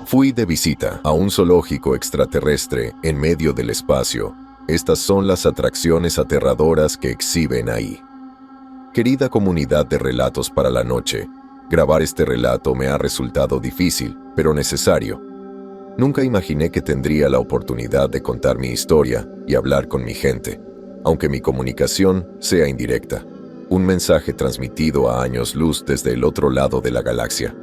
Fui de visita a un zoológico extraterrestre en medio del espacio. Estas son las atracciones aterradoras que exhiben ahí. Querida comunidad de relatos para la noche, grabar este relato me ha resultado difícil, pero necesario. Nunca imaginé que tendría la oportunidad de contar mi historia y hablar con mi gente, aunque mi comunicación sea indirecta. Un mensaje transmitido a años luz desde el otro lado de la galaxia.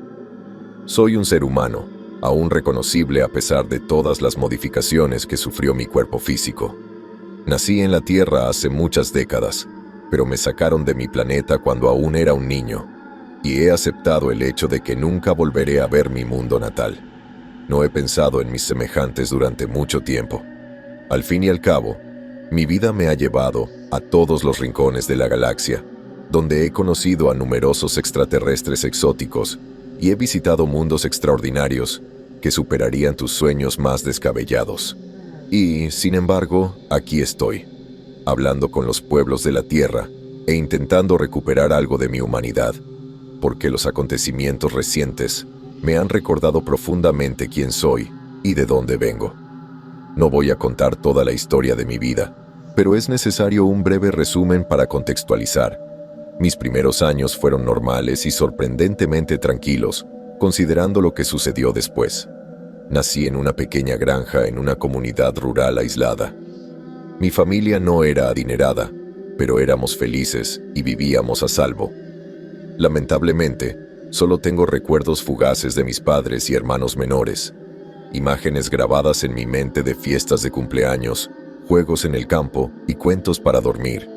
Soy un ser humano, aún reconocible a pesar de todas las modificaciones que sufrió mi cuerpo físico. Nací en la Tierra hace muchas décadas, pero me sacaron de mi planeta cuando aún era un niño, y he aceptado el hecho de que nunca volveré a ver mi mundo natal. No he pensado en mis semejantes durante mucho tiempo. Al fin y al cabo, mi vida me ha llevado a todos los rincones de la galaxia, donde he conocido a numerosos extraterrestres exóticos y he visitado mundos extraordinarios que superarían tus sueños más descabellados. Y, sin embargo, aquí estoy, hablando con los pueblos de la Tierra e intentando recuperar algo de mi humanidad, porque los acontecimientos recientes me han recordado profundamente quién soy y de dónde vengo. No voy a contar toda la historia de mi vida, pero es necesario un breve resumen para contextualizar. Mis primeros años fueron normales y sorprendentemente tranquilos, considerando lo que sucedió después. Nací en una pequeña granja en una comunidad rural aislada. Mi familia no era adinerada, pero éramos felices y vivíamos a salvo. Lamentablemente, solo tengo recuerdos fugaces de mis padres y hermanos menores, imágenes grabadas en mi mente de fiestas de cumpleaños, juegos en el campo y cuentos para dormir.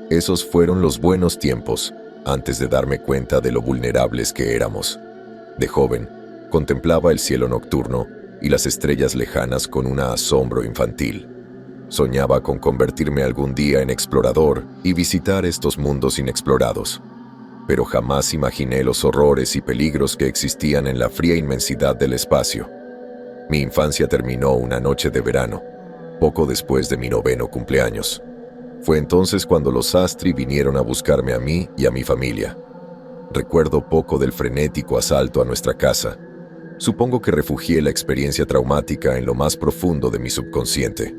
Esos fueron los buenos tiempos, antes de darme cuenta de lo vulnerables que éramos. De joven, contemplaba el cielo nocturno y las estrellas lejanas con un asombro infantil. Soñaba con convertirme algún día en explorador y visitar estos mundos inexplorados. Pero jamás imaginé los horrores y peligros que existían en la fría inmensidad del espacio. Mi infancia terminó una noche de verano, poco después de mi 9º cumpleaños. Fue entonces cuando los Astri vinieron a buscarme a mí y a mi familia. Recuerdo poco del frenético asalto a nuestra casa. Supongo que refugié la experiencia traumática en lo más profundo de mi subconsciente.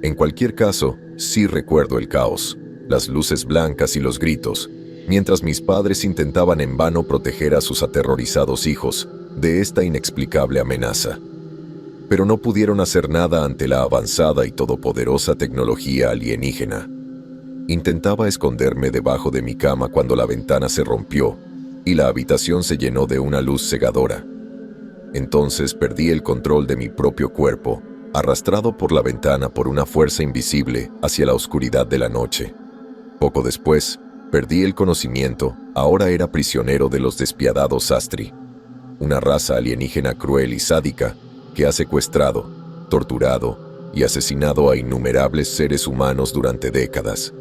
En cualquier caso, sí recuerdo el caos, las luces blancas y los gritos, mientras mis padres intentaban en vano proteger a sus aterrorizados hijos de esta inexplicable amenaza. Pero no pudieron hacer nada ante la avanzada y todopoderosa tecnología alienígena. Intentaba esconderme debajo de mi cama cuando la ventana se rompió y la habitación se llenó de una luz cegadora. Entonces perdí el control de mi propio cuerpo, arrastrado por la ventana por una fuerza invisible hacia la oscuridad de la noche. Poco después, perdí el conocimiento, ahora era prisionero de los despiadados Astri, una raza alienígena cruel y sádica que ha secuestrado, torturado y asesinado a innumerables seres humanos durante décadas.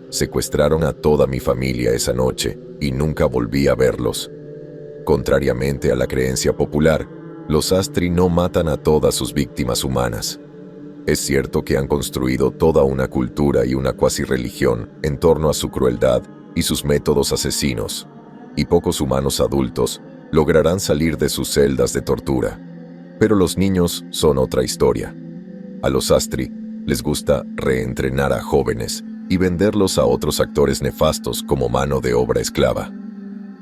Secuestraron a toda mi familia esa noche y nunca volví a verlos. Contrariamente a la creencia popular, los Astri no matan a todas sus víctimas humanas. Es cierto que han construido toda una cultura y una cuasi religión en torno a su crueldad y sus métodos asesinos, y pocos humanos adultos lograrán salir de sus celdas de tortura. Pero los niños son otra historia. A los Astri les gusta reentrenar a jóvenes y venderlos a otros actores nefastos como mano de obra esclava.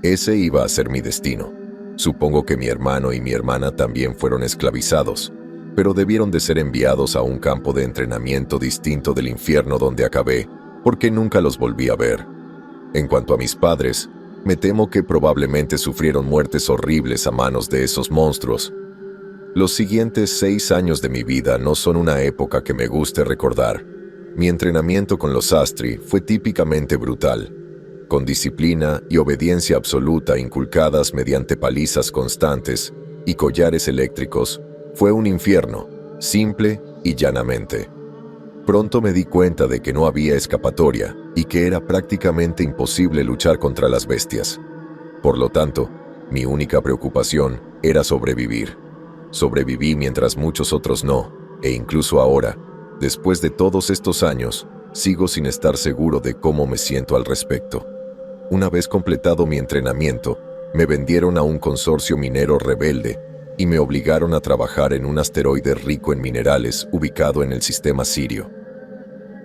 Ese iba a ser mi destino. Supongo que mi hermano y mi hermana también fueron esclavizados, pero debieron de ser enviados a un campo de entrenamiento distinto del infierno donde acabé, porque nunca los volví a ver. En cuanto a mis padres, me temo que probablemente sufrieron muertes horribles a manos de esos monstruos. Los siguientes 6 años de mi vida no son una época que me guste recordar. Mi entrenamiento con los Astri fue típicamente brutal, con disciplina y obediencia absoluta inculcadas mediante palizas constantes y collares eléctricos. Fue un infierno, simple y llanamente. Pronto me di cuenta de que no había escapatoria y que era prácticamente imposible luchar contra las bestias. Por lo tanto, mi única preocupación era sobrevivir. Sobreviví mientras muchos otros no, e incluso ahora, después de todos estos años, sigo sin estar seguro de cómo me siento al respecto. Una vez completado mi entrenamiento, me vendieron a un consorcio minero rebelde y me obligaron a trabajar en un asteroide rico en minerales ubicado en el sistema Sirio.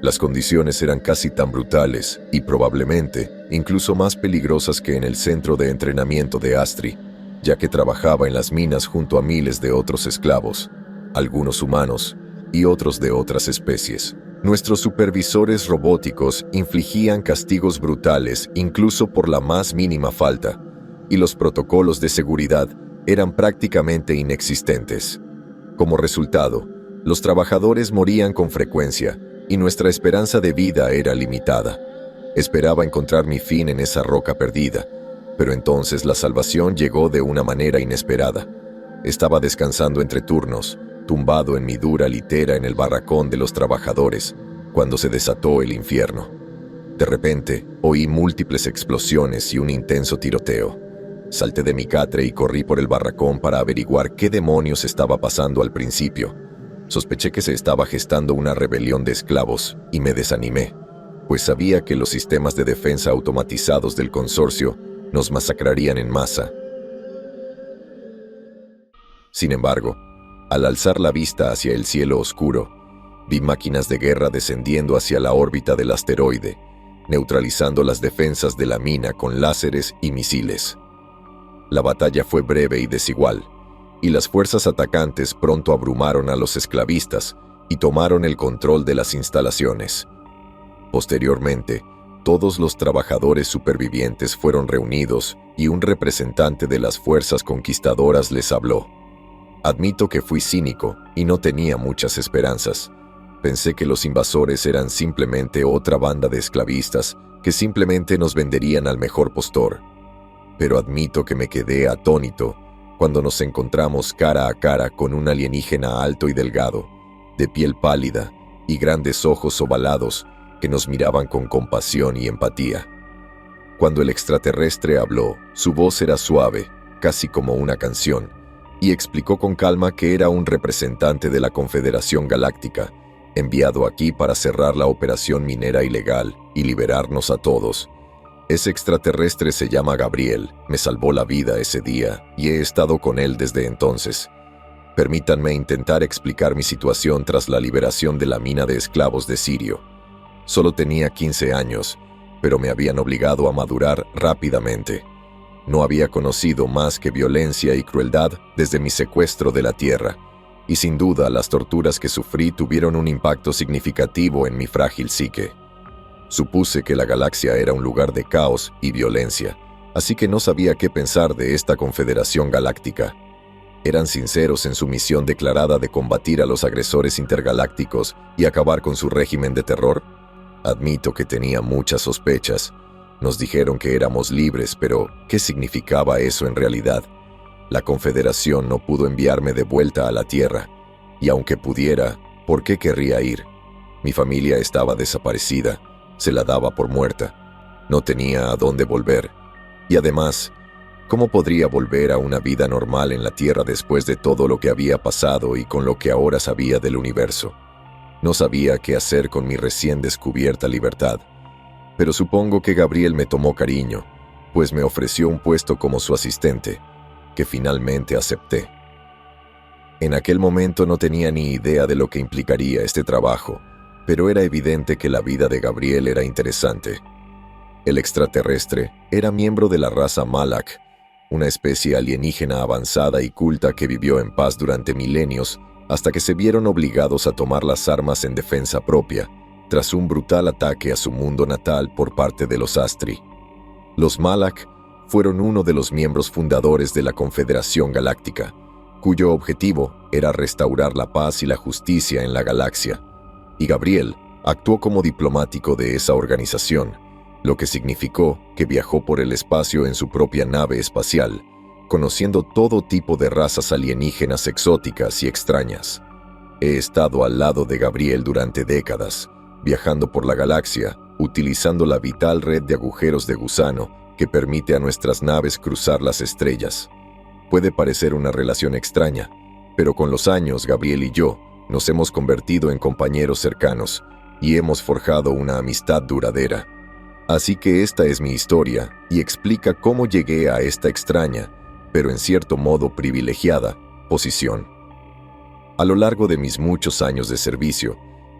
Las condiciones eran casi tan brutales y probablemente incluso más peligrosas que en el centro de entrenamiento de Astri, ya que trabajaba en las minas junto a miles de otros esclavos, algunos humanos y otros de otras especies. Nuestros supervisores robóticos infligían castigos brutales incluso por la más mínima falta, y los protocolos de seguridad eran prácticamente inexistentes. Como resultado, los trabajadores morían con frecuencia y nuestra esperanza de vida era limitada. Esperaba encontrar mi fin en esa roca perdida, pero entonces la salvación llegó de una manera inesperada. Estaba descansando entre turnos, tumbado en mi dura litera en el barracón de los trabajadores, cuando se desató el infierno. De repente, oí múltiples explosiones y un intenso tiroteo. Salté de mi catre y corrí por el barracón para averiguar qué demonios estaba pasando al principio. Sospeché que se estaba gestando una rebelión de esclavos y me desanimé, pues sabía que los sistemas de defensa automatizados del consorcio nos masacrarían en masa. Sin embargo, al alzar la vista hacia el cielo oscuro, vi máquinas de guerra descendiendo hacia la órbita del asteroide, neutralizando las defensas de la mina con láseres y misiles. La batalla fue breve y desigual, y las fuerzas atacantes pronto abrumaron a los esclavistas y tomaron el control de las instalaciones. Posteriormente, todos los trabajadores supervivientes fueron reunidos y un representante de las fuerzas conquistadoras les habló. Admito que fui cínico y no tenía muchas esperanzas. Pensé que los invasores eran simplemente otra banda de esclavistas que simplemente nos venderían al mejor postor. Pero admito que me quedé atónito cuando nos encontramos cara a cara con un alienígena alto y delgado, de piel pálida y grandes ojos ovalados que nos miraban con compasión y empatía. Cuando el extraterrestre habló, su voz era suave, casi como una canción, y explicó con calma que era un representante de la Confederación Galáctica, enviado aquí para cerrar la operación minera ilegal y liberarnos a todos. Ese extraterrestre se llama Gabriel, me salvó la vida ese día y he estado con él desde entonces. Permítanme intentar explicar mi situación tras la liberación de la mina de esclavos de Sirio. Solo tenía 15 años, pero me habían obligado a madurar rápidamente. No había conocido más que violencia y crueldad desde mi secuestro de la Tierra, y sin duda las torturas que sufrí tuvieron un impacto significativo en mi frágil psique. Supuse que la galaxia era un lugar de caos y violencia, así que no sabía qué pensar de esta Confederación Galáctica. ¿Eran sinceros en su misión declarada de combatir a los agresores intergalácticos y acabar con su régimen de terror? Admito que tenía muchas sospechas. Nos dijeron que éramos libres, pero ¿qué significaba eso en realidad? La Confederación no pudo enviarme de vuelta a la Tierra, y aunque pudiera, ¿por qué querría ir? Mi familia estaba desaparecida. Se la daba por muerta. No tenía a dónde volver. Y además, ¿cómo podría volver a una vida normal en la Tierra después de todo lo que había pasado y con lo que ahora sabía del universo? No sabía qué hacer con mi recién descubierta libertad. Pero supongo que Gabriel me tomó cariño, pues me ofreció un puesto como su asistente, que finalmente acepté. En aquel momento no tenía ni idea de lo que implicaría este trabajo, pero era evidente que la vida de Gabriel era interesante. El extraterrestre era miembro de la raza Malak, una especie alienígena avanzada y culta que vivió en paz durante milenios hasta que se vieron obligados a tomar las armas en defensa propia, tras un brutal ataque a su mundo natal por parte de los Astri. Los Malak fueron uno de los miembros fundadores de la Confederación Galáctica, cuyo objetivo era restaurar la paz y la justicia en la galaxia. Y Gabriel actuó como diplomático de esa organización, lo que significó que viajó por el espacio en su propia nave espacial, conociendo todo tipo de razas alienígenas exóticas y extrañas. He estado al lado de Gabriel durante décadas, viajando por la galaxia, utilizando la vital red de agujeros de gusano que permite a nuestras naves cruzar las estrellas. Puede parecer una relación extraña, pero con los años Gabriel y yo nos hemos convertido en compañeros cercanos y hemos forjado una amistad duradera. Así que esta es mi historia y explica cómo llegué a esta extraña, pero en cierto modo privilegiada, Posición. A lo largo de mis muchos años de servicio,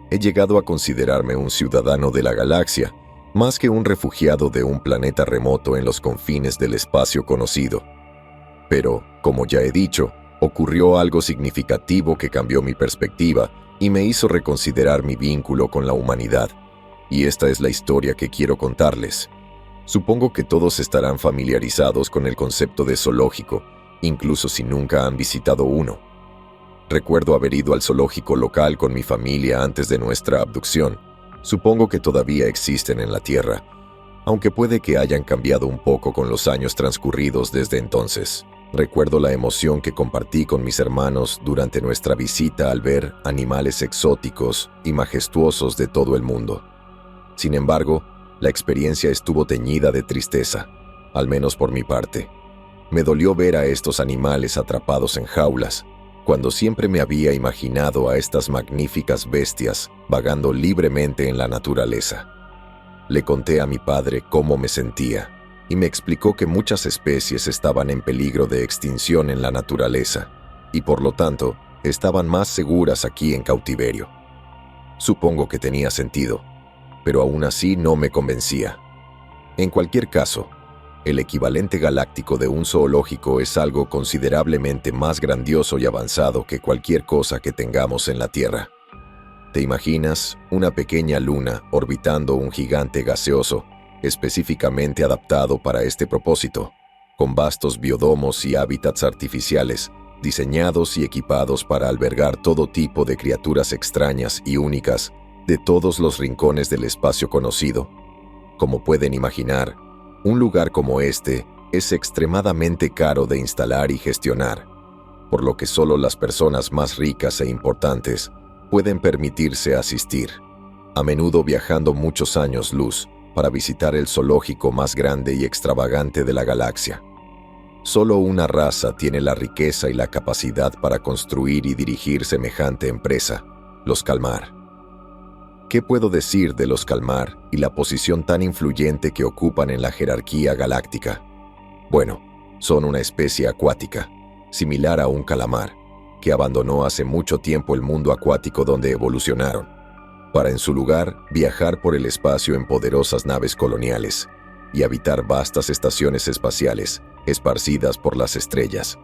he llegado a considerarme un ciudadano de la galaxia, más que un refugiado de un planeta remoto en los confines del espacio conocido. Pero, como ya he dicho, ocurrió algo significativo que cambió mi perspectiva y me hizo reconsiderar mi vínculo con la humanidad. Y esta es la historia que quiero contarles. Supongo que todos estarán familiarizados con el concepto de zoológico, incluso si nunca han visitado uno. Recuerdo haber ido al zoológico local con mi familia antes de nuestra abducción. Supongo que todavía existen en la Tierra, aunque puede que hayan cambiado un poco con los años transcurridos desde entonces. Recuerdo la emoción que compartí con mis hermanos durante nuestra visita al ver animales exóticos y majestuosos de todo el mundo. Sin embargo, la experiencia estuvo teñida de tristeza, al menos por mi parte. Me dolió ver a estos animales atrapados en jaulas, cuando siempre me había imaginado a estas magníficas bestias vagando libremente en la naturaleza. Le conté a mi padre cómo me sentía, y me explicó que muchas especies estaban en peligro de extinción en la naturaleza, y por lo tanto, estaban más seguras aquí en cautiverio. Supongo que tenía sentido, pero aún así no me convencía. En cualquier caso, el equivalente galáctico de un zoológico es algo considerablemente más grandioso y avanzado que cualquier cosa que tengamos en la Tierra. ¿Te imaginas una pequeña luna orbitando un gigante gaseoso, específicamente adaptado para este propósito, con vastos biodomos y hábitats artificiales, diseñados y equipados para albergar todo tipo de criaturas extrañas y únicas de todos los rincones del espacio conocido? Como pueden imaginar, un lugar como este es extremadamente caro de instalar y gestionar, por lo que solo las personas más ricas e importantes pueden permitirse asistir, a menudo viajando muchos años luz para visitar el zoológico más grande y extravagante de la galaxia. Solo una raza tiene la riqueza y la capacidad para construir y dirigir semejante empresa: los Kalmar. ¿Qué puedo decir de los Kalmar y la posición tan influyente que ocupan en la jerarquía galáctica? Bueno, son una especie acuática, similar a un calamar, que abandonó hace mucho tiempo el mundo acuático donde evolucionaron, para en su lugar viajar por el espacio en poderosas naves coloniales y habitar vastas estaciones espaciales esparcidas por las estrellas.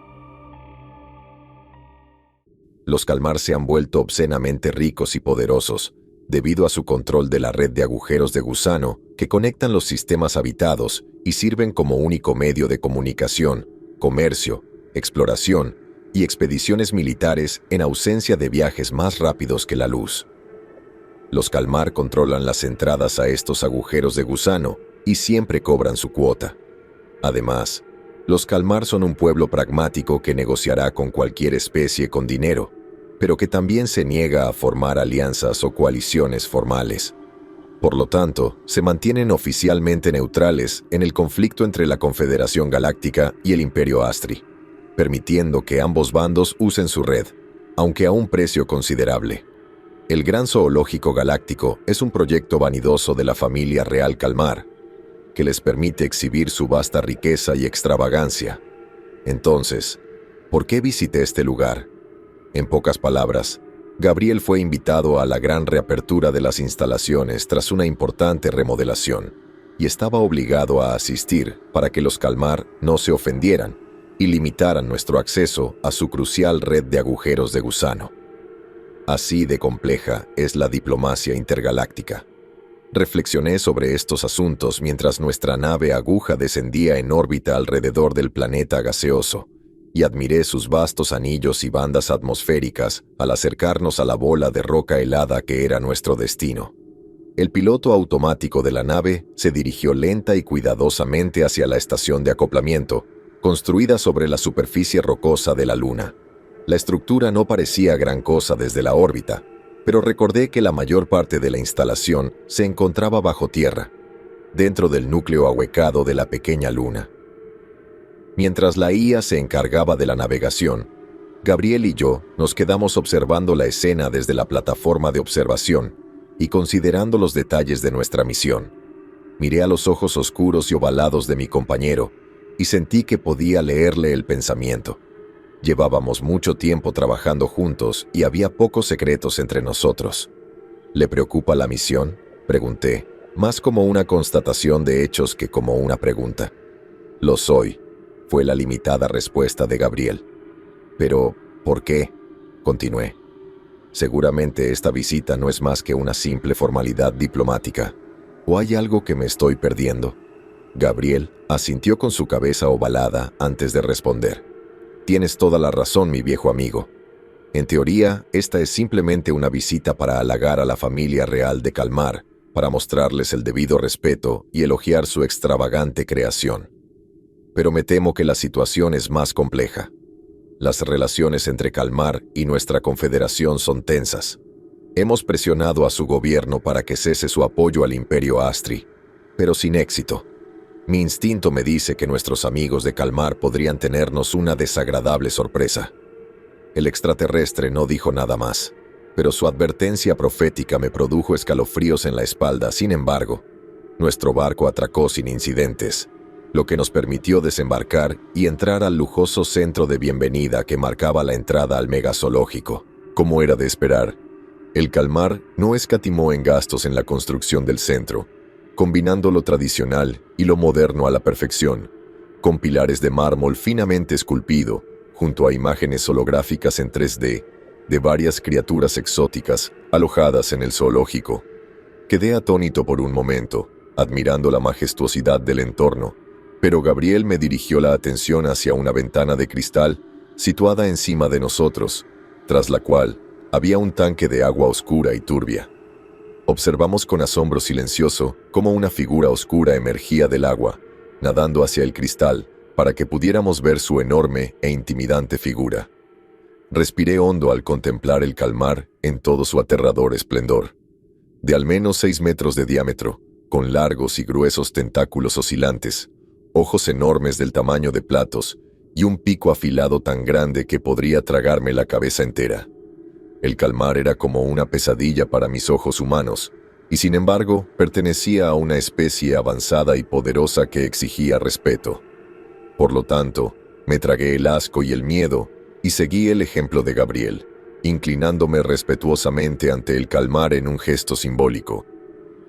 Los Kalmar se han vuelto obscenamente ricos y poderosos, debido a su control de la red de agujeros de gusano que conectan los sistemas habitados y sirven como único medio de comunicación, comercio, exploración y expediciones militares en ausencia de viajes más rápidos que la luz. Los Kalmar controlan las entradas a estos agujeros de gusano y siempre cobran su cuota. Además, los Kalmar son un pueblo pragmático que negociará con cualquier especie con dinero, pero que también se niega a formar alianzas o coaliciones formales. Por lo tanto, se mantienen oficialmente neutrales en el conflicto entre la Confederación Galáctica y el Imperio Astri, permitiendo que ambos bandos usen su red, aunque a un precio considerable. El Gran Zoológico Galáctico es un proyecto vanidoso de la familia real Kalmar, que les permite exhibir su vasta riqueza y extravagancia. Entonces, ¿por qué visité este lugar? En pocas palabras, Gabriel fue invitado a la gran reapertura de las instalaciones tras una importante remodelación, y estaba obligado a asistir para que los Kalmar no se ofendieran y limitaran nuestro acceso a su crucial red de agujeros de gusano. Así de compleja es la diplomacia intergaláctica. Reflexioné sobre estos asuntos mientras nuestra nave aguja descendía en órbita alrededor del planeta gaseoso, y admiré sus vastos anillos y bandas atmosféricas al acercarnos a la bola de roca helada que era nuestro destino. El piloto automático de la nave se dirigió lenta y cuidadosamente hacia la estación de acoplamiento, construida sobre la superficie rocosa de la Luna. La estructura no parecía gran cosa desde la órbita, pero recordé que la mayor parte de la instalación se encontraba bajo tierra, dentro del núcleo ahuecado de la pequeña Luna. Mientras la IA se encargaba de la navegación, Gabriel y yo nos quedamos observando la escena desde la plataforma de observación y considerando los detalles de nuestra misión. Miré a los ojos oscuros y ovalados de mi compañero y sentí que podía leerle el pensamiento. Llevábamos mucho tiempo trabajando juntos y había pocos secretos entre nosotros. ¿Le preocupa la misión?, pregunté, más como una constatación de hechos que como una pregunta. Lo soy, fue la limitada respuesta de Gabriel. Pero, ¿por qué?, continué. Seguramente esta visita no es más que una simple formalidad diplomática. ¿O hay algo que me estoy perdiendo? Gabriel asintió con su cabeza ovalada antes de responder. Tienes toda la razón, mi viejo amigo. En teoría, esta es simplemente una visita para halagar a la familia real de Kalmar, para mostrarles el debido respeto y elogiar su extravagante creación. Pero me temo que la situación es más compleja. Las relaciones entre Kalmar y nuestra confederación son tensas. Hemos presionado a su gobierno para que cese su apoyo al Imperio Astri, pero sin éxito. Mi instinto me dice que nuestros amigos de Kalmar podrían tenernos una desagradable sorpresa. El extraterrestre no dijo nada más, pero su advertencia profética me produjo escalofríos en la espalda. Sin embargo, nuestro barco atracó sin incidentes, lo que nos permitió desembarcar y entrar al lujoso centro de bienvenida que marcaba la entrada al megazoológico. Como era de esperar, el Kalmar no escatimó en gastos en la construcción del centro, combinando lo tradicional y lo moderno a la perfección, con pilares de mármol finamente esculpido, junto a imágenes holográficas en 3D de varias criaturas exóticas alojadas en el zoológico. Quedé atónito por un momento, admirando la majestuosidad del entorno, pero Gabriel me dirigió la atención hacia una ventana de cristal situada encima de nosotros, tras la cual había un tanque de agua oscura y turbia. Observamos con asombro silencioso cómo una figura oscura emergía del agua, nadando hacia el cristal para que pudiéramos ver su enorme e intimidante figura. Respiré hondo al contemplar el Kalmar en todo su aterrador esplendor. De al menos 6 metros de diámetro, con largos y gruesos tentáculos oscilantes, ojos enormes del tamaño de platos y un pico afilado tan grande que podría tragarme la cabeza entera. El Kalmar era como una pesadilla para mis ojos humanos, y sin embargo pertenecía a una especie avanzada y poderosa que exigía respeto. Por lo tanto, me tragué el asco y el miedo y seguí el ejemplo de Gabriel, inclinándome respetuosamente ante el Kalmar en un gesto simbólico.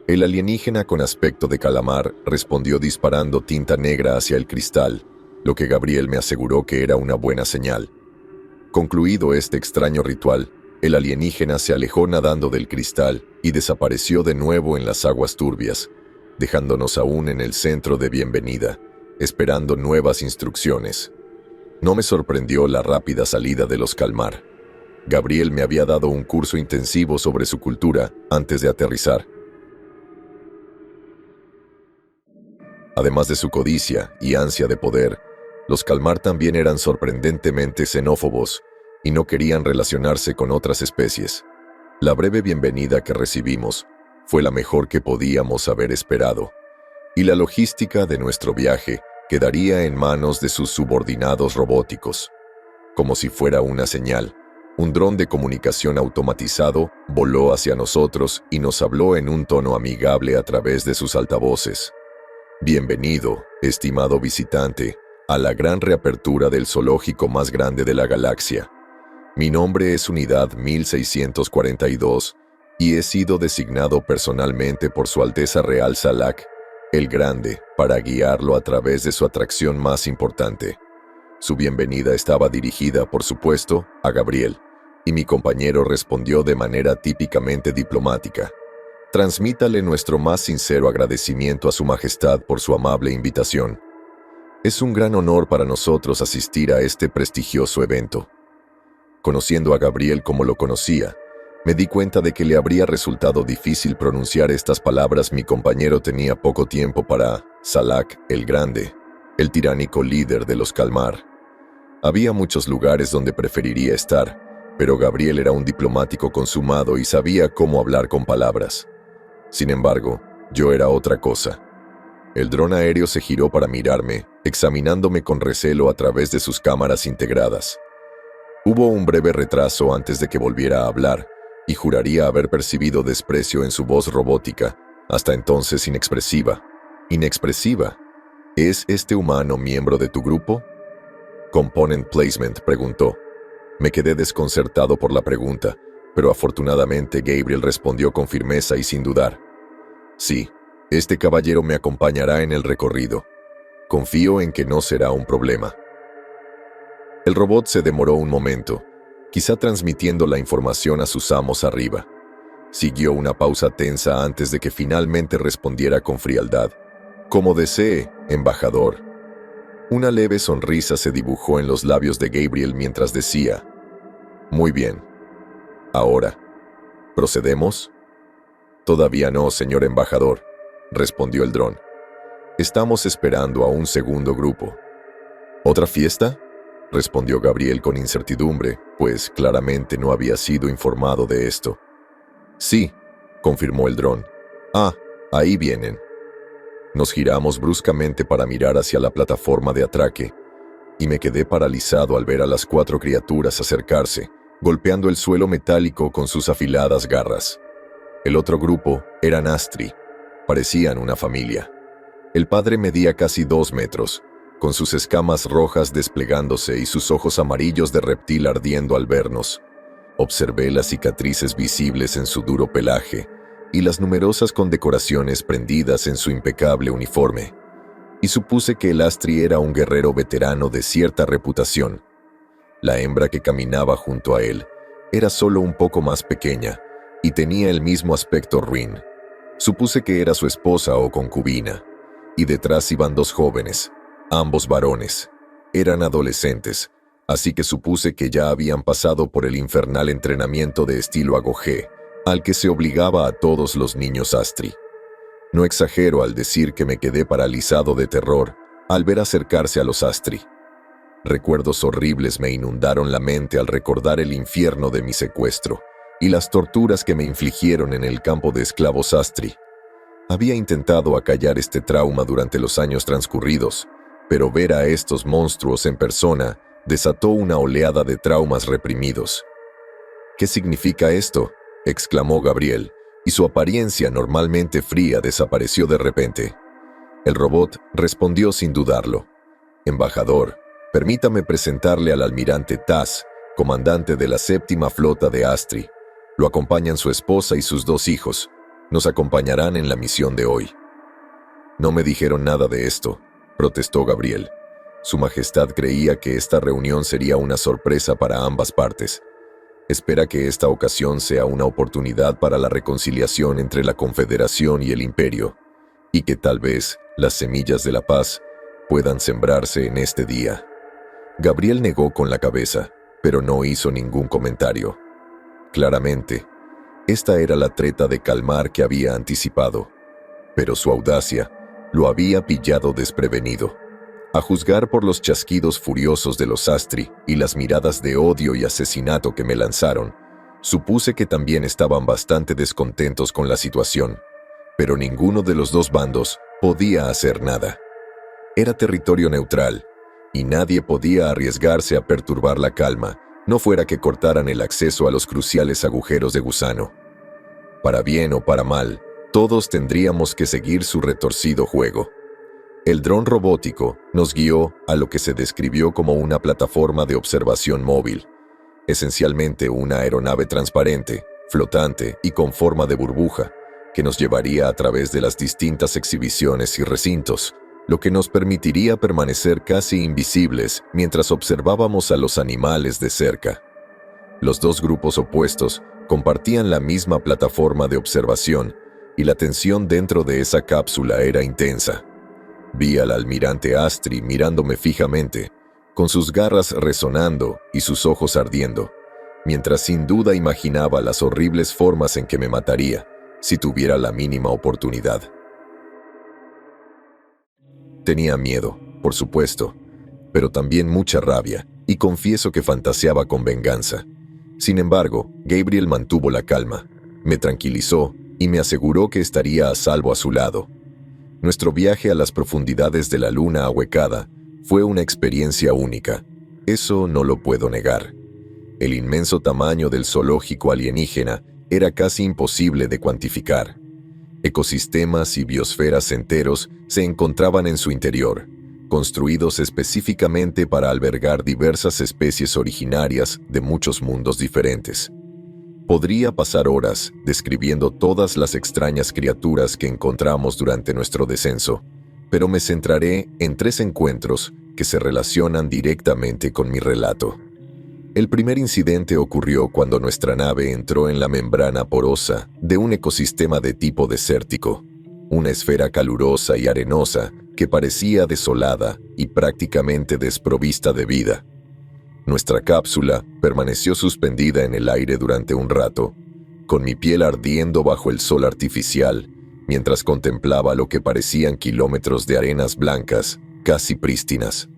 El alienígena con aspecto de calamar respondió disparando tinta negra hacia el cristal, lo que Gabriel me aseguró que era una buena señal. Concluido este extraño ritual, el alienígena se alejó nadando del cristal y desapareció de nuevo en las aguas turbias, dejándonos aún en el centro de bienvenida, esperando nuevas instrucciones. No me sorprendió la rápida salida de los Kalmar. Gabriel me había dado un curso intensivo sobre su cultura antes de aterrizar. Además de su codicia y ansia de poder, los Kalmar también eran sorprendentemente xenófobos y no querían relacionarse con otras especies. La breve bienvenida que recibimos fue la mejor que podíamos haber esperado, y la logística de nuestro viaje quedaría en manos de sus subordinados robóticos. Como si fuera una señal, un dron de comunicación automatizado voló hacia nosotros y nos habló en un tono amigable a través de sus altavoces. Bienvenido, estimado visitante, a la gran reapertura del zoológico más grande de la galaxia. Mi nombre es Unidad 1642 y he sido designado personalmente por Su Alteza Real Salak, el Grande, para guiarlo a través de su atracción más importante. Su bienvenida estaba dirigida, por supuesto, a Gabriel, y mi compañero respondió de manera típicamente diplomática. Transmítale nuestro más sincero agradecimiento a Su Majestad por su amable invitación. Es un gran honor para nosotros asistir a este prestigioso evento. Conociendo a Gabriel como lo conocía, me di cuenta de que le habría resultado difícil pronunciar estas palabras. Mi compañero tenía poco tiempo para Salak el Grande, el tiránico líder de los Kalmar. Había muchos lugares donde preferiría estar, pero Gabriel era un diplomático consumado y sabía cómo hablar con palabras. Sin embargo, yo era otra cosa. El dron aéreo se giró para mirarme, examinándome con recelo a través de sus cámaras integradas. Hubo un breve retraso antes de que volviera a hablar, y juraría haber percibido desprecio en su voz robótica, hasta entonces inexpresiva. ¿Inexpresiva? ¿Es este humano miembro de tu grupo? Component placement, preguntó. Me quedé desconcertado por la pregunta, pero afortunadamente Gabriel respondió con firmeza y sin dudar. Sí, este caballero me acompañará en el recorrido. Confío en que no será un problema. El robot se demoró un momento, quizá transmitiendo la información a sus amos arriba. Siguió una pausa tensa antes de que finalmente respondiera con frialdad. Como desee, embajador. Una leve sonrisa se dibujó en los labios de Gabriel mientras decía, muy bien. Ahora, ¿procedemos? Todavía no, señor embajador, respondió el dron. Estamos esperando a un segundo grupo. ¿Otra fiesta? Respondió Gabriel con incertidumbre, pues claramente no había sido informado de esto. Sí, confirmó el dron. Ah, ahí vienen. Nos giramos bruscamente para mirar hacia la plataforma de atraque, y me quedé paralizado al ver a las 4 criaturas acercarse, golpeando el suelo metálico con sus afiladas garras. El otro grupo eran Astri. Parecían una familia. El padre medía casi 2 metros, con sus escamas rojas desplegándose y sus ojos amarillos de reptil ardiendo al vernos. Observé las cicatrices visibles en su duro pelaje y las numerosas condecoraciones prendidas en su impecable uniforme, y supuse que el Astri era un guerrero veterano de cierta reputación. La hembra que caminaba junto a él era solo un poco más pequeña y tenía el mismo aspecto ruin. Supuse que era su esposa o concubina, y detrás iban 2 jóvenes, ambos varones. Eran adolescentes, así que supuse que ya habían pasado por el infernal entrenamiento de estilo Agogé, al que se obligaba a todos los niños Astri. No exagero al decir que me quedé paralizado de terror al ver acercarse a los Astri. Recuerdos horribles me inundaron la mente al recordar el infierno de mi secuestro y las torturas que me infligieron en el campo de esclavos Astri. Había intentado acallar este trauma durante los años transcurridos, pero ver a estos monstruos en persona desató una oleada de traumas reprimidos. ¿Qué significa esto?, exclamó Gabriel, y su apariencia normalmente fría desapareció de repente. El robot respondió sin dudarlo. Embajador, permítame presentarle al almirante Taz, comandante de la 7ª flota de Astri. Lo acompañan su esposa y sus 2 hijos. Nos acompañarán en la misión de hoy. No me dijeron nada de esto, protestó Gabriel. Su Majestad creía que esta reunión sería una sorpresa para ambas partes. Espera que esta ocasión sea una oportunidad para la reconciliación entre la Confederación y el Imperio, y que tal vez las semillas de la paz puedan sembrarse en este día. Gabriel negó con la cabeza, pero no hizo ningún comentario. Claramente, esta era la treta de calmar que había anticipado, pero su audacia lo había pillado desprevenido. A juzgar por los chasquidos furiosos de los Astri y las miradas de odio y asesinato que me lanzaron, supuse que también estaban bastante descontentos con la situación, pero ninguno de los 2 bandos podía hacer nada. Era territorio neutral, y nadie podía arriesgarse a perturbar la calma, no fuera que cortaran el acceso a los cruciales agujeros de gusano. Para bien o para mal, todos tendríamos que seguir su retorcido juego. El dron robótico nos guió a lo que se describió como una plataforma de observación móvil, esencialmente una aeronave transparente, flotante y con forma de burbuja, que nos llevaría a través de las distintas exhibiciones y recintos, lo que nos permitiría permanecer casi invisibles mientras observábamos a los animales de cerca. Los 2 grupos opuestos compartían la misma plataforma de observación y la tensión dentro de esa cápsula era intensa. Vi al almirante Astri mirándome fijamente, con sus garras resonando y sus ojos ardiendo, mientras sin duda imaginaba las horribles formas en que me mataría si tuviera la mínima oportunidad. Tenía miedo, por supuesto, pero también mucha rabia, y confieso que fantaseaba con venganza. Sin embargo, Gabriel mantuvo la calma, me tranquilizó y me aseguró que estaría a salvo a su lado. Nuestro viaje a las profundidades de la luna ahuecada fue una experiencia única. Eso no lo puedo negar. El inmenso tamaño del zoológico alienígena era casi imposible de cuantificar. Ecosistemas y biosferas enteros se encontraban en su interior, construidos específicamente para albergar diversas especies originarias de muchos mundos diferentes. Podría pasar horas describiendo todas las extrañas criaturas que encontramos durante nuestro descenso, pero me centraré en 3 encuentros que se relacionan directamente con mi relato. El primer incidente ocurrió cuando nuestra nave entró en la membrana porosa de un ecosistema de tipo desértico, una esfera calurosa y arenosa que parecía desolada y prácticamente desprovista de vida. Nuestra cápsula permaneció suspendida en el aire durante un rato, con mi piel ardiendo bajo el sol artificial, mientras contemplaba lo que parecían kilómetros de arenas blancas, casi prístinas.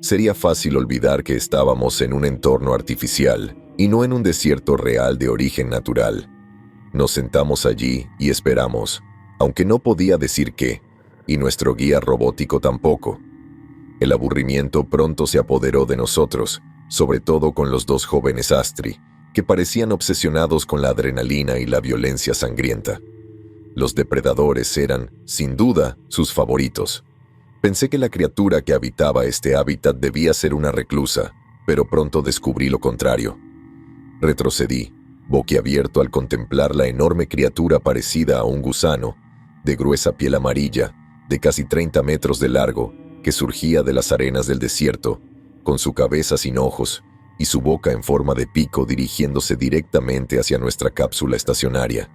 Sería fácil olvidar que estábamos en un entorno artificial y no en un desierto real de origen natural. Nos sentamos allí y esperamos, aunque no podía decir qué, y nuestro guía robótico tampoco. El aburrimiento pronto se apoderó de nosotros, sobre todo con los 2 jóvenes Astri, que parecían obsesionados con la adrenalina y la violencia sangrienta. Los depredadores eran, sin duda, sus favoritos. Pensé que la criatura que habitaba este hábitat debía ser una reclusa, pero pronto descubrí lo contrario. Retrocedí, boquiabierto al contemplar la enorme criatura parecida a un gusano, de gruesa piel amarilla, de casi 30 metros de largo, que surgía de las arenas del desierto, con su cabeza sin ojos y su boca en forma de pico dirigiéndose directamente hacia nuestra cápsula estacionaria.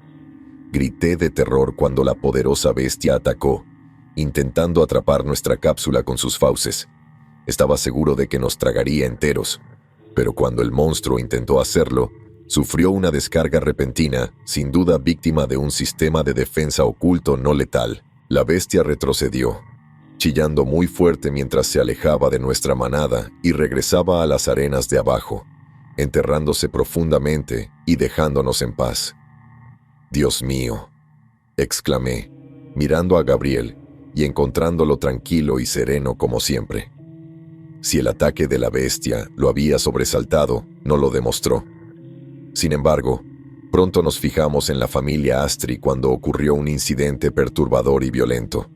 Grité de terror cuando la poderosa bestia atacó, intentando atrapar nuestra cápsula con sus fauces. Estaba seguro de que nos tragaría enteros, pero cuando el monstruo intentó hacerlo, sufrió una descarga repentina, sin duda víctima de un sistema de defensa oculto no letal. La bestia retrocedió, chillando muy fuerte mientras se alejaba de nuestra manada y regresaba a las arenas de abajo, enterrándose profundamente y dejándonos en paz. «Dios mío», exclamé, mirando a Gabriel y encontrándolo tranquilo y sereno como siempre. Si el ataque de la bestia lo había sobresaltado, no lo demostró. Sin embargo, pronto nos fijamos en la familia Astri cuando ocurrió un incidente perturbador y violento.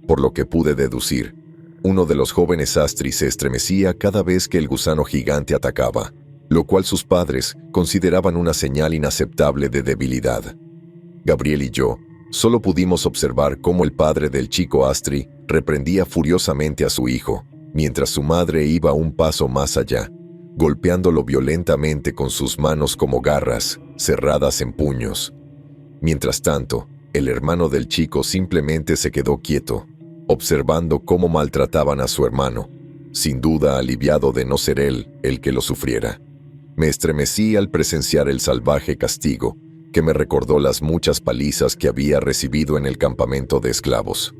Por lo que pude deducir, uno de los jóvenes Astri se estremecía cada vez que el gusano gigante atacaba, lo cual sus padres consideraban una señal inaceptable de debilidad. Gabriel y yo solo pudimos observar cómo el padre del chico Astri reprendía furiosamente a su hijo, mientras su madre iba un paso más allá, golpeándolo violentamente con sus manos como garras, cerradas en puños. Mientras tanto, el hermano del chico simplemente se quedó quieto, observando cómo maltrataban a su hermano, sin duda aliviado de no ser él el que lo sufriera. Me estremecí al presenciar el salvaje castigo, que me recordó las muchas palizas que había recibido en el campamento de esclavos.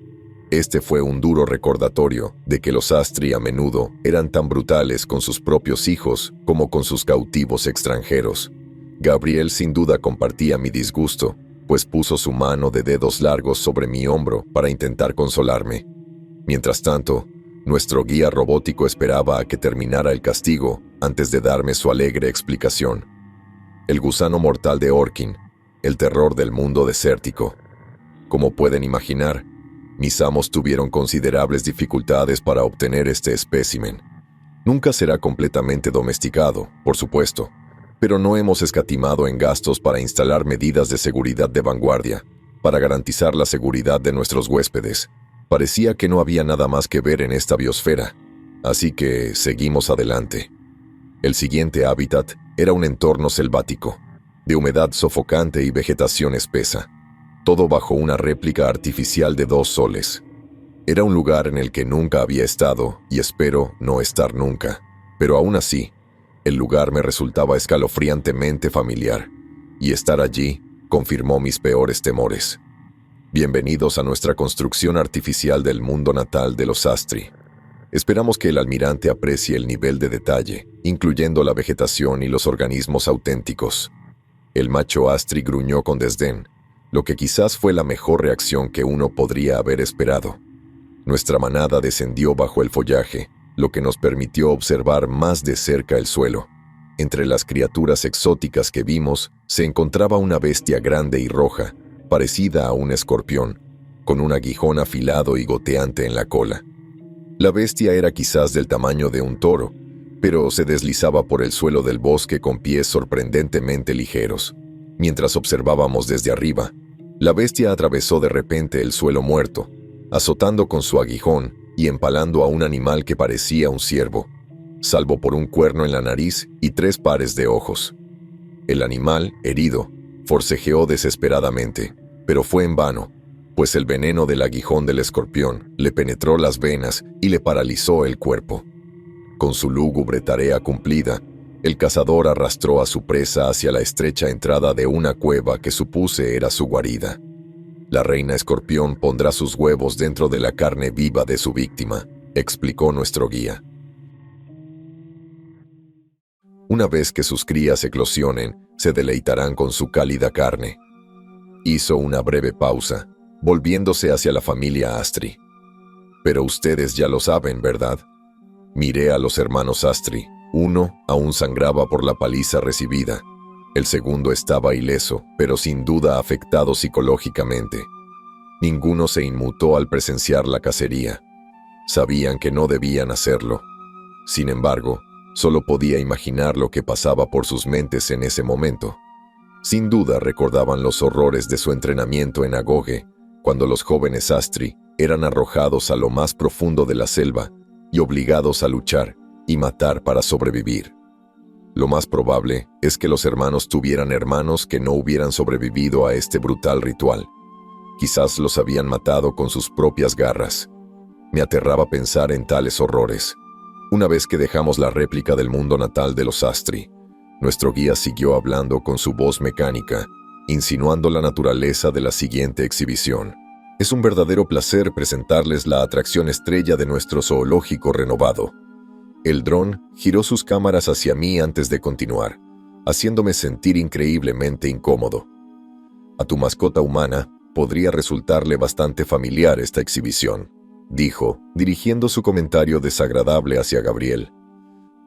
Este fue un duro recordatorio de que los Astri a menudo eran tan brutales con sus propios hijos como con sus cautivos extranjeros. Gabriel sin duda compartía mi disgusto, pues puso su mano de dedos largos sobre mi hombro para intentar consolarme. Mientras tanto, nuestro guía robótico esperaba a que terminara el castigo antes de darme su alegre explicación. El gusano mortal de Orkin, el terror del mundo desértico. Como pueden imaginar, mis amos tuvieron considerables dificultades para obtener este espécimen. Nunca será completamente domesticado, por supuesto, pero no hemos escatimado en gastos para instalar medidas de seguridad de vanguardia, para garantizar la seguridad de nuestros huéspedes. Parecía que no había nada más que ver en esta biosfera, así que seguimos adelante. El siguiente hábitat era un entorno selvático, de humedad sofocante y vegetación espesa, todo bajo una réplica artificial de 2 soles. Era un lugar en el que nunca había estado y espero no estar nunca, pero aún así, el lugar me resultaba escalofriantemente familiar, y estar allí confirmó mis peores temores. Bienvenidos a nuestra construcción artificial del mundo natal de los Astri. Esperamos que el almirante aprecie el nivel de detalle, incluyendo la vegetación y los organismos auténticos. El macho Astri gruñó con desdén, lo que quizás fue la mejor reacción que uno podría haber esperado. Nuestra manada descendió bajo el follaje, lo que nos permitió observar más de cerca el suelo. Entre las criaturas exóticas que vimos se encontraba una bestia grande y roja, parecida a un escorpión, con un aguijón afilado y goteante en la cola. La bestia era quizás del tamaño de un toro, pero se deslizaba por el suelo del bosque con pies sorprendentemente ligeros. Mientras observábamos desde arriba, la bestia atravesó de repente el suelo muerto, azotando con su aguijón y empalando a un animal que parecía un ciervo, salvo por un cuerno en la nariz y 3 pares de ojos. El animal, herido, forcejeó desesperadamente, pero fue en vano, pues el veneno del aguijón del escorpión le penetró las venas y le paralizó el cuerpo. Con su lúgubre tarea cumplida, el cazador arrastró a su presa hacia la estrecha entrada de una cueva que supuse era su guarida. La reina escorpión pondrá sus huevos dentro de la carne viva de su víctima, explicó nuestro guía. Una vez que sus crías eclosionen, se deleitarán con su cálida carne. Hizo una breve pausa, volviéndose hacia la familia Astri. Pero ustedes ya lo saben, ¿verdad? Miré a los hermanos Astri. Uno aún sangraba por la paliza recibida. El segundo estaba ileso, pero sin duda afectado psicológicamente. Ninguno se inmutó al presenciar la cacería. Sabían que no debían hacerlo. Sin embargo, solo podía imaginar lo que pasaba por sus mentes en ese momento. Sin duda recordaban los horrores de su entrenamiento en Agoge, cuando los jóvenes Astri eran arrojados a lo más profundo de la selva y obligados a luchar y matar para sobrevivir. Lo más probable es que los hermanos tuvieran hermanos que no hubieran sobrevivido a este brutal ritual. Quizás los habían matado con sus propias garras. Me aterraba pensar en tales horrores. Una vez que dejamos la réplica del mundo natal de los Astri, nuestro guía siguió hablando con su voz mecánica, insinuando la naturaleza de la siguiente exhibición. Es un verdadero placer presentarles la atracción estrella de nuestro zoológico renovado. El dron giró sus cámaras hacia mí antes de continuar, haciéndome sentir increíblemente incómodo. A tu mascota humana podría resultarle bastante familiar esta exhibición, dijo, dirigiendo su comentario desagradable hacia Gabriel.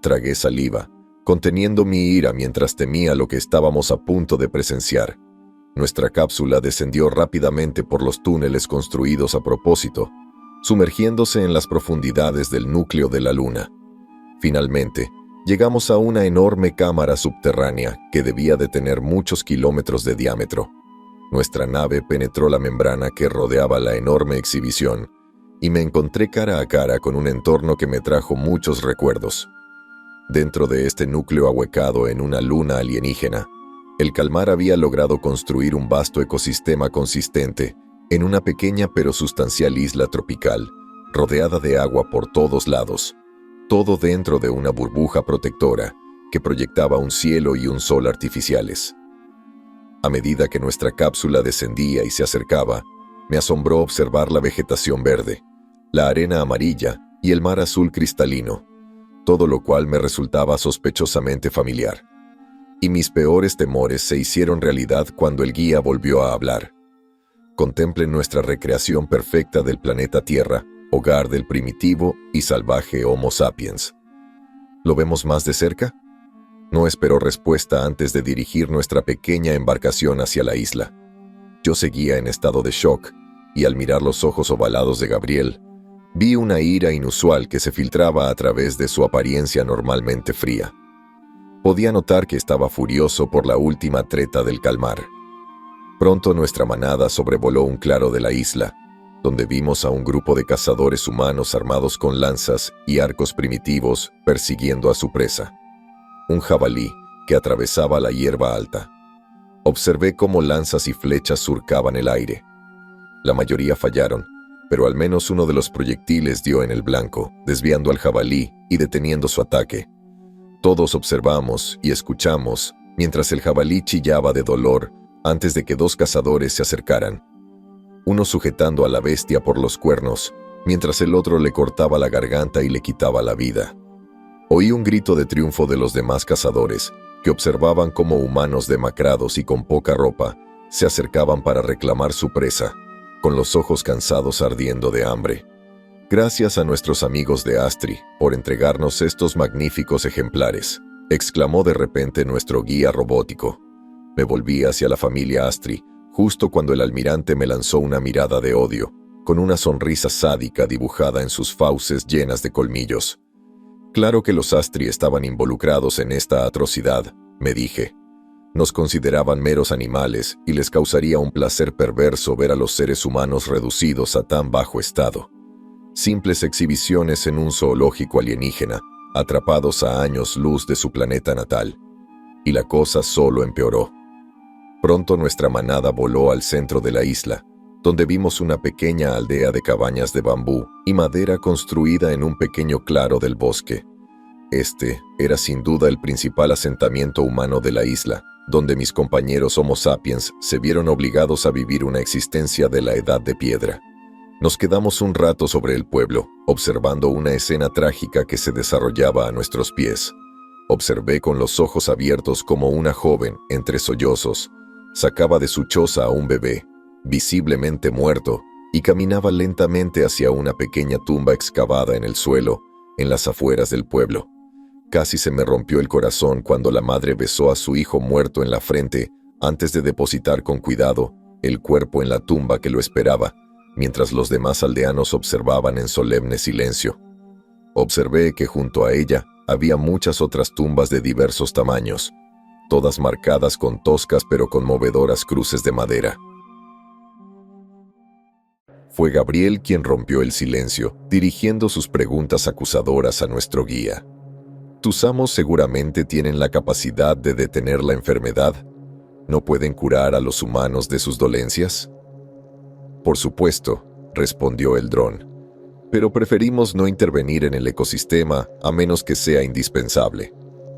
Tragué saliva, conteniendo mi ira mientras temía lo que estábamos a punto de presenciar. Nuestra cápsula descendió rápidamente por los túneles construidos a propósito, sumergiéndose en las profundidades del núcleo de la Luna. Finalmente, llegamos a una enorme cámara subterránea que debía de tener muchos kilómetros de diámetro. Nuestra nave penetró la membrana que rodeaba la enorme exhibición y me encontré cara a cara con un entorno que me trajo muchos recuerdos. Dentro de este núcleo ahuecado en una luna alienígena, el calmar había logrado construir un vasto ecosistema consistente en una pequeña pero sustancial isla tropical, rodeada de agua por todos lados, todo dentro de una burbuja protectora que proyectaba un cielo y un sol artificiales. A medida que nuestra cápsula descendía y se acercaba, me asombró observar la vegetación verde, la arena amarilla y el mar azul cristalino, todo lo cual me resultaba sospechosamente familiar. Y mis peores temores se hicieron realidad cuando el guía volvió a hablar. Contemplen nuestra recreación perfecta del planeta Tierra, hogar del primitivo y salvaje Homo sapiens. ¿Lo vemos más de cerca? No esperó respuesta antes de dirigir nuestra pequeña embarcación hacia la isla. Yo seguía en estado de shock, y al mirar los ojos ovalados de Gabriel, vi una ira inusual que se filtraba a través de su apariencia normalmente fría. Podía notar que estaba furioso por la última treta del calmar. Pronto nuestra manada sobrevoló un claro de la isla, donde vimos a un grupo de cazadores humanos armados con lanzas y arcos primitivos persiguiendo a su presa, un jabalí que atravesaba la hierba alta. Observé cómo lanzas y flechas surcaban el aire. La mayoría fallaron, pero al menos uno de los proyectiles dio en el blanco, desviando al jabalí y deteniendo su ataque. Todos observamos y escuchamos mientras el jabalí chillaba de dolor antes de que 2 cazadores se acercaran, uno sujetando a la bestia por los cuernos, mientras el otro le cortaba la garganta y le quitaba la vida. Oí un grito de triunfo de los demás cazadores, que observaban cómo humanos demacrados y con poca ropa se acercaban para reclamar su presa, con los ojos cansados ardiendo de hambre. Gracias a nuestros amigos de Astri por entregarnos estos magníficos ejemplares, exclamó de repente nuestro guía robótico. Me volví hacia la familia Astri, justo cuando el almirante me lanzó una mirada de odio, con una sonrisa sádica dibujada en sus fauces llenas de colmillos. Claro que los Astri estaban involucrados en esta atrocidad, me dije. Nos consideraban meros animales y les causaría un placer perverso ver a los seres humanos reducidos a tan bajo estado. Simples exhibiciones en un zoológico alienígena, atrapados a años luz de su planeta natal. Y la cosa solo empeoró. Pronto nuestra manada voló al centro de la isla, donde vimos una pequeña aldea de cabañas de bambú y madera construida en un pequeño claro del bosque. Este era sin duda el principal asentamiento humano de la isla, donde mis compañeros Homo sapiens se vieron obligados a vivir una existencia de la edad de piedra. Nos quedamos un rato sobre el pueblo, observando una escena trágica que se desarrollaba a nuestros pies. Observé con los ojos abiertos cómo una joven, entre sollozos, sacaba de su choza a un bebé, visiblemente muerto, y caminaba lentamente hacia una pequeña tumba excavada en el suelo, en las afueras del pueblo. Casi se me rompió el corazón cuando la madre besó a su hijo muerto en la frente antes de depositar con cuidado el cuerpo en la tumba que lo esperaba, mientras los demás aldeanos observaban en solemne silencio. Observé que junto a ella había muchas otras tumbas de diversos tamaños, todas marcadas con toscas pero conmovedoras cruces de madera. Fue Gabriel quien rompió el silencio, dirigiendo sus preguntas acusadoras a nuestro guía. ¿Tus amos seguramente tienen la capacidad de detener la enfermedad? ¿No pueden curar a los humanos de sus dolencias? Por supuesto, respondió el dron. Pero preferimos no intervenir en el ecosistema a menos que sea indispensable.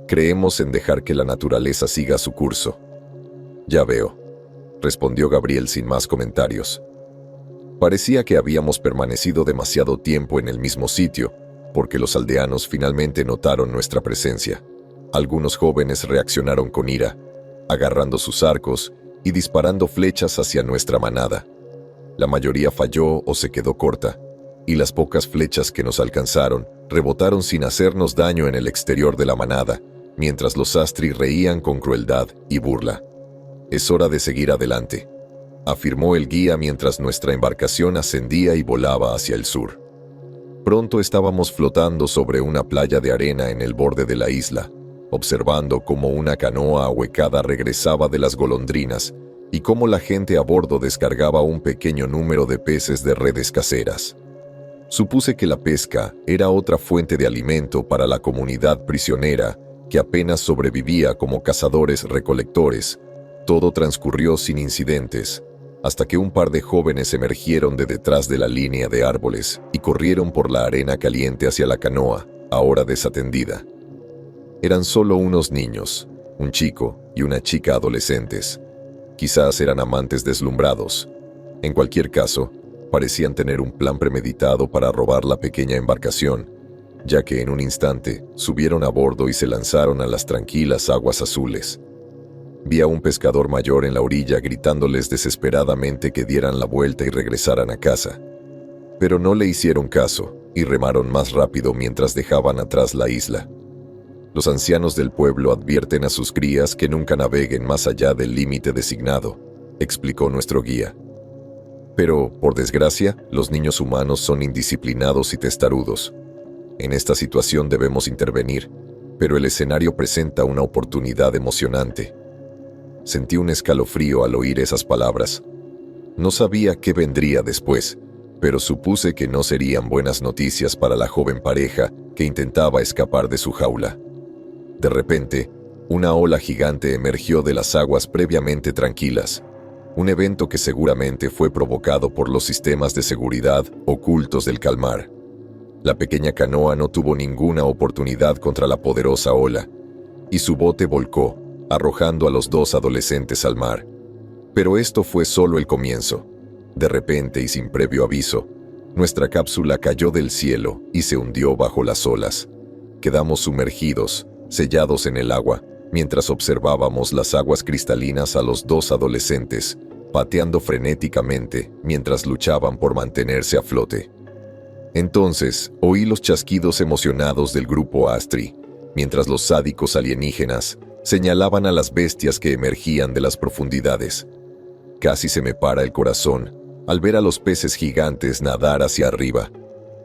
Creemos en dejar que la naturaleza siga su curso. Ya veo, respondió Gabriel sin más comentarios. Parecía que habíamos permanecido demasiado tiempo en el mismo sitio, porque los aldeanos finalmente notaron nuestra presencia. Algunos jóvenes reaccionaron con ira, agarrando sus arcos y disparando flechas hacia nuestra manada. La mayoría falló o se quedó corta, y las pocas flechas que nos alcanzaron rebotaron sin hacernos daño en el exterior de la manada, mientras los Astri reían con crueldad y burla. «Es hora de seguir adelante», afirmó el guía mientras nuestra embarcación ascendía y volaba hacia el sur. Pronto estábamos flotando sobre una playa de arena en el borde de la isla, observando cómo una canoa ahuecada regresaba de las golondrinas y cómo la gente a bordo descargaba un pequeño número de peces de redes caseras. Supuse que la pesca era otra fuente de alimento para la comunidad prisionera que apenas sobrevivía como cazadores-recolectores. Todo transcurrió sin incidentes, hasta que un par de jóvenes emergieron de detrás de la línea de árboles y corrieron por la arena caliente hacia la canoa, ahora desatendida. Eran solo unos niños, un chico y una chica adolescentes. Quizás eran amantes deslumbrados. En cualquier caso, parecían tener un plan premeditado para robar la pequeña embarcación, ya que en un instante subieron a bordo y se lanzaron a las tranquilas aguas azules. Vi a un pescador mayor en la orilla gritándoles desesperadamente que dieran la vuelta y regresaran a casa. Pero no le hicieron caso y remaron más rápido mientras dejaban atrás la isla. Los ancianos del pueblo advierten a sus crías que nunca naveguen más allá del límite designado, explicó nuestro guía. Pero, por desgracia, los niños humanos son indisciplinados y testarudos. En esta situación debemos intervenir, pero el escenario presenta una oportunidad emocionante. Sentí un escalofrío al oír esas palabras. No sabía qué vendría después, pero supuse que no serían buenas noticias para la joven pareja que intentaba escapar de su jaula. De repente, una ola gigante emergió de las aguas previamente tranquilas, un evento que seguramente fue provocado por los sistemas de seguridad ocultos del calmar. La pequeña canoa no tuvo ninguna oportunidad contra la poderosa ola, y su bote volcó, arrojando a los dos adolescentes al mar. Pero esto fue solo el comienzo. De repente y sin previo aviso, nuestra cápsula cayó del cielo y se hundió bajo las olas. Quedamos sumergidos, sellados en el agua, mientras observábamos las aguas cristalinas a los dos adolescentes, pateando frenéticamente mientras luchaban por mantenerse a flote. Entonces, oí los chasquidos emocionados del grupo Astri, mientras los sádicos alienígenas señalaban a las bestias que emergían de las profundidades. Casi se me para el corazón Al ver a los peces gigantes nadar hacia arriba,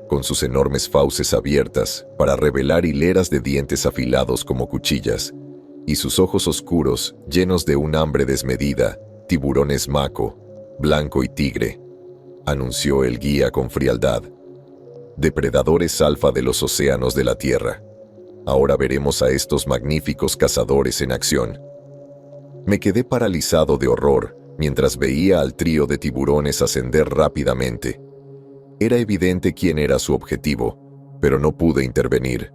con sus enormes fauces abiertas para revelar hileras de dientes afilados como cuchillas, y sus ojos oscuros llenos de un hambre desmedida, tiburones maco, blanco y tigre, anunció el guía con frialdad. Depredadores alfa de los océanos de la Tierra. Ahora veremos a estos magníficos cazadores en acción. Me quedé paralizado de horror mientras veía al trío de tiburones ascender rápidamente. Era evidente quién era su objetivo, pero no pude intervenir.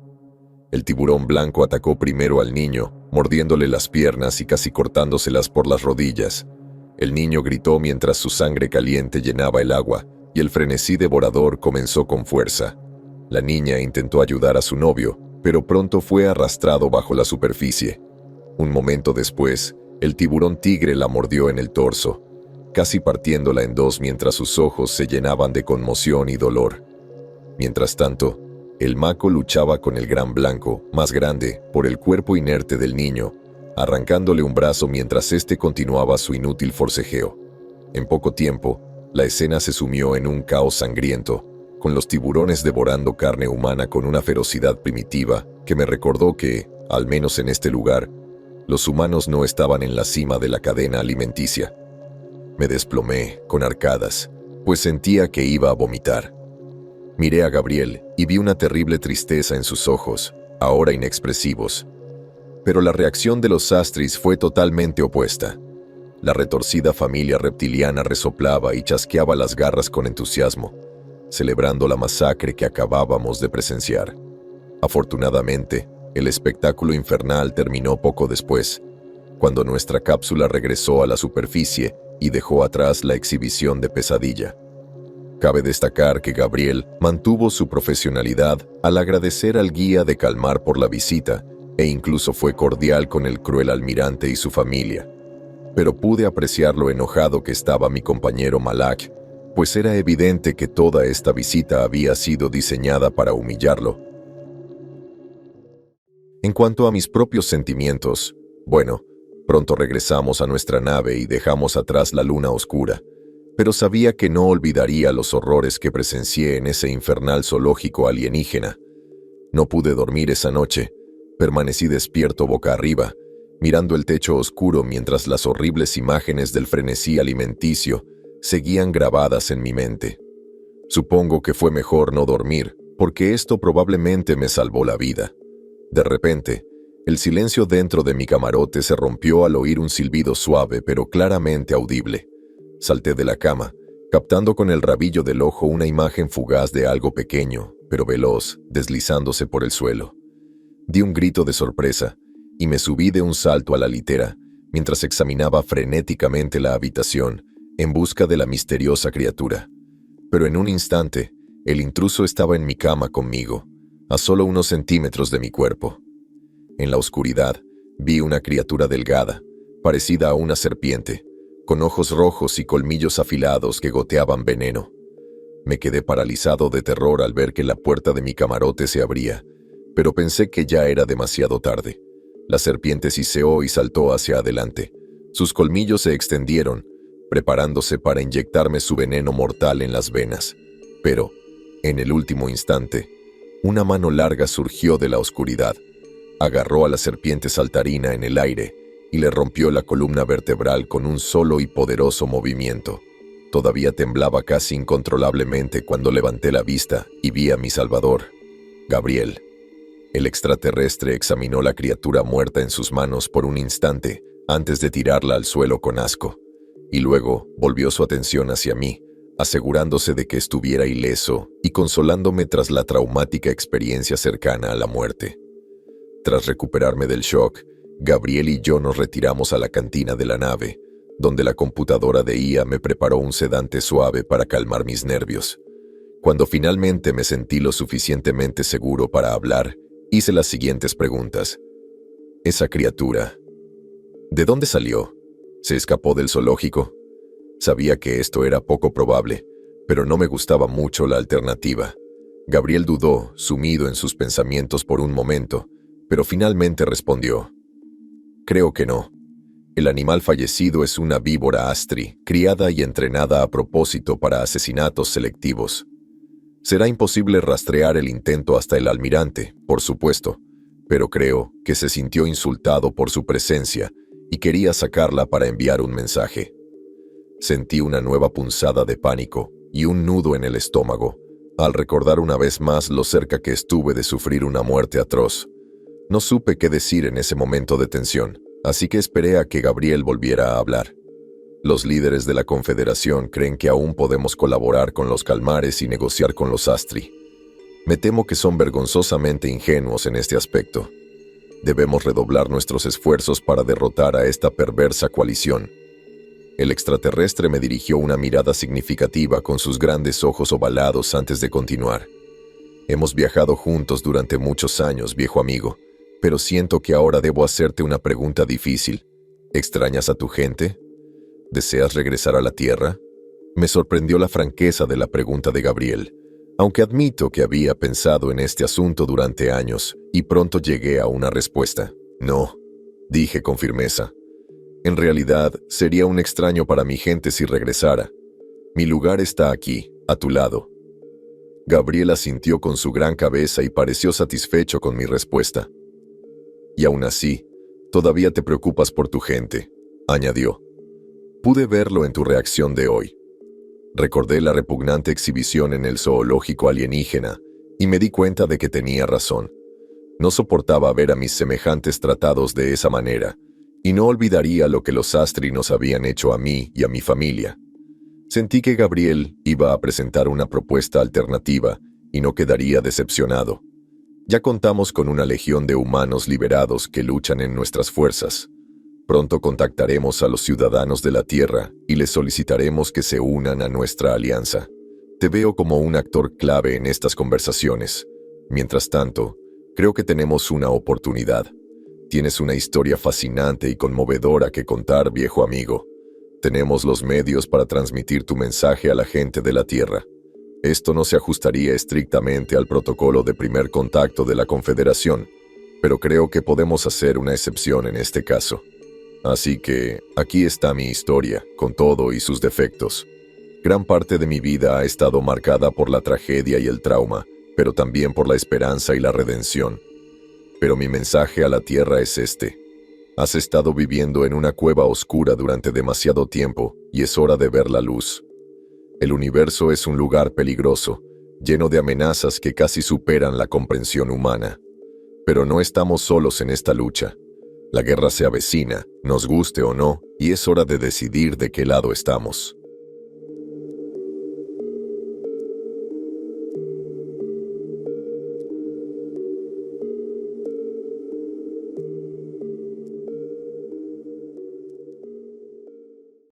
El tiburón blanco atacó primero al niño, mordiéndole las piernas y casi cortándoselas por las rodillas. El niño gritó mientras su sangre caliente llenaba el agua, y el frenesí devorador comenzó con fuerza. La niña intentó ayudar a su novio, pero pronto fue arrastrado bajo la superficie. Un momento después, el tiburón tigre la mordió en el torso, casi partiéndola en dos mientras sus ojos se llenaban de conmoción y dolor. Mientras tanto, el maco luchaba con el gran blanco, más grande, por el cuerpo inerte del niño, arrancándole un brazo mientras éste continuaba su inútil forcejeo. En poco tiempo, la escena se sumió en un caos sangriento, con los tiburones devorando carne humana con una ferocidad primitiva que me recordó que, al menos en este lugar, los humanos no estaban en la cima de la cadena alimenticia. Me desplomé con arcadas, pues sentía que iba a vomitar. Miré a Gabriel y vi una terrible tristeza en sus ojos, ahora inexpresivos. Pero la reacción de los Astris fue totalmente opuesta. La retorcida familia reptiliana resoplaba y chasqueaba las garras con entusiasmo, celebrando la masacre que acabábamos de presenciar. Afortunadamente, el espectáculo infernal terminó poco después, cuando nuestra cápsula regresó a la superficie y dejó atrás la exhibición de pesadilla. Cabe destacar que Gabriel mantuvo su profesionalidad al agradecer al guía de calmar por la visita e incluso fue cordial con el cruel almirante y su familia. Pero pude apreciar lo enojado que estaba mi compañero Malak, pues era evidente que toda esta visita había sido diseñada para humillarlo. En cuanto a mis propios sentimientos, bueno, pronto regresamos a nuestra nave y dejamos atrás la luna oscura, pero sabía que no olvidaría los horrores que presencié en ese infernal zoológico alienígena. No pude dormir esa noche, permanecí despierto boca arriba, mirando el techo oscuro mientras las horribles imágenes del frenesí alimenticio seguían grabadas en mi mente. Supongo que fue mejor no dormir, porque esto probablemente me salvó la vida. De repente, el silencio dentro de mi camarote se rompió al oír un silbido suave pero claramente audible. Salté de la cama, captando con el rabillo del ojo una imagen fugaz de algo pequeño, pero veloz, deslizándose por el suelo. Di un grito de sorpresa y me subí de un salto a la litera, mientras examinaba frenéticamente la habitación en busca de la misteriosa criatura. Pero en un instante, el intruso estaba en mi cama conmigo, a solo unos centímetros de mi cuerpo. En la oscuridad, vi una criatura delgada, parecida a una serpiente, con ojos rojos y colmillos afilados que goteaban veneno. Me quedé paralizado de terror al ver que la puerta de mi camarote se abría, pero pensé que ya era demasiado tarde. La serpiente siseó y saltó hacia adelante. Sus colmillos se extendieron, preparándose para inyectarme su veneno mortal en las venas. Pero, en el último instante, una mano larga surgió de la oscuridad, agarró a la serpiente saltarina en el aire y le rompió la columna vertebral con un solo y poderoso movimiento. Todavía temblaba casi incontrolablemente cuando levanté la vista y vi a mi salvador, Gabriel. El extraterrestre examinó la criatura muerta en sus manos por un instante antes de tirarla al suelo con asco, y luego volvió su atención hacia mí, asegurándose de que estuviera ileso y consolándome tras la traumática experiencia cercana a la muerte. Tras recuperarme del shock, Gabriel y yo nos retiramos a la cantina de la nave, donde la computadora de IA me preparó un sedante suave para calmar mis nervios. Cuando finalmente me sentí lo suficientemente seguro para hablar, hice las siguientes preguntas. ¿Esa criatura? ¿De dónde salió? ¿Se escapó del zoológico? Sabía que esto era poco probable, pero no me gustaba mucho la alternativa. Gabriel dudó, sumido en sus pensamientos por un momento, pero finalmente respondió. Creo que no. El animal fallecido es una víbora Astri, criada y entrenada a propósito para asesinatos selectivos. Será imposible rastrear el intento hasta el almirante, por supuesto, pero creo que se sintió insultado por su presencia y quería sacarla para enviar un mensaje. Sentí una nueva punzada de pánico y un nudo en el estómago, al recordar una vez más lo cerca que estuve de sufrir una muerte atroz. No supe qué decir en ese momento de tensión, así que esperé a que Gabriel volviera a hablar. Los líderes de la Confederación creen que aún podemos colaborar con los Calmares y negociar con los Astri. Me temo que son vergonzosamente ingenuos en este aspecto. Debemos redoblar nuestros esfuerzos para derrotar a esta perversa coalición. El extraterrestre me dirigió una mirada significativa con sus grandes ojos ovalados antes de continuar. Hemos viajado juntos durante muchos años, viejo amigo, pero siento que ahora debo hacerte una pregunta difícil. ¿Extrañas a tu gente? ¿Deseas regresar a la Tierra? Me sorprendió la franqueza de la pregunta de Gabriel, aunque admito que había pensado en este asunto durante años y pronto llegué a una respuesta. No, dije con firmeza. En realidad, sería un extraño para mi gente si regresara. Mi lugar está aquí, a tu lado. Gabriel asintió con su gran cabeza y pareció satisfecho con mi respuesta. Y aún así, todavía te preocupas por tu gente, añadió. Pude verlo en tu reacción de hoy. Recordé la repugnante exhibición en el zoológico alienígena y me di cuenta de que tenía razón. No soportaba ver a mis semejantes tratados de esa manera, y no olvidaría lo que los Astri nos habían hecho a mí y a mi familia. Sentí que Gabriel iba a presentar una propuesta alternativa y no quedaría decepcionado. Ya contamos con una legión de humanos liberados que luchan en nuestras fuerzas. Pronto contactaremos a los ciudadanos de la Tierra y les solicitaremos que se unan a nuestra alianza. Te veo como un actor clave en estas conversaciones. Mientras tanto, creo que tenemos una oportunidad. Tienes una historia fascinante y conmovedora que contar, viejo amigo. Tenemos los medios para transmitir tu mensaje a la gente de la Tierra. Esto no se ajustaría estrictamente al protocolo de primer contacto de la Confederación, pero creo que podemos hacer una excepción en este caso. Así que, aquí está mi historia, con todo y sus defectos. Gran parte de mi vida ha estado marcada por la tragedia y el trauma, pero también por la esperanza y la redención. Pero mi mensaje a la Tierra es este. Has estado viviendo en una cueva oscura durante demasiado tiempo y es hora de ver la luz. El universo es un lugar peligroso, lleno de amenazas que casi superan la comprensión humana. Pero no estamos solos en esta lucha. La guerra se avecina, nos guste o no, y es hora de decidir de qué lado estamos.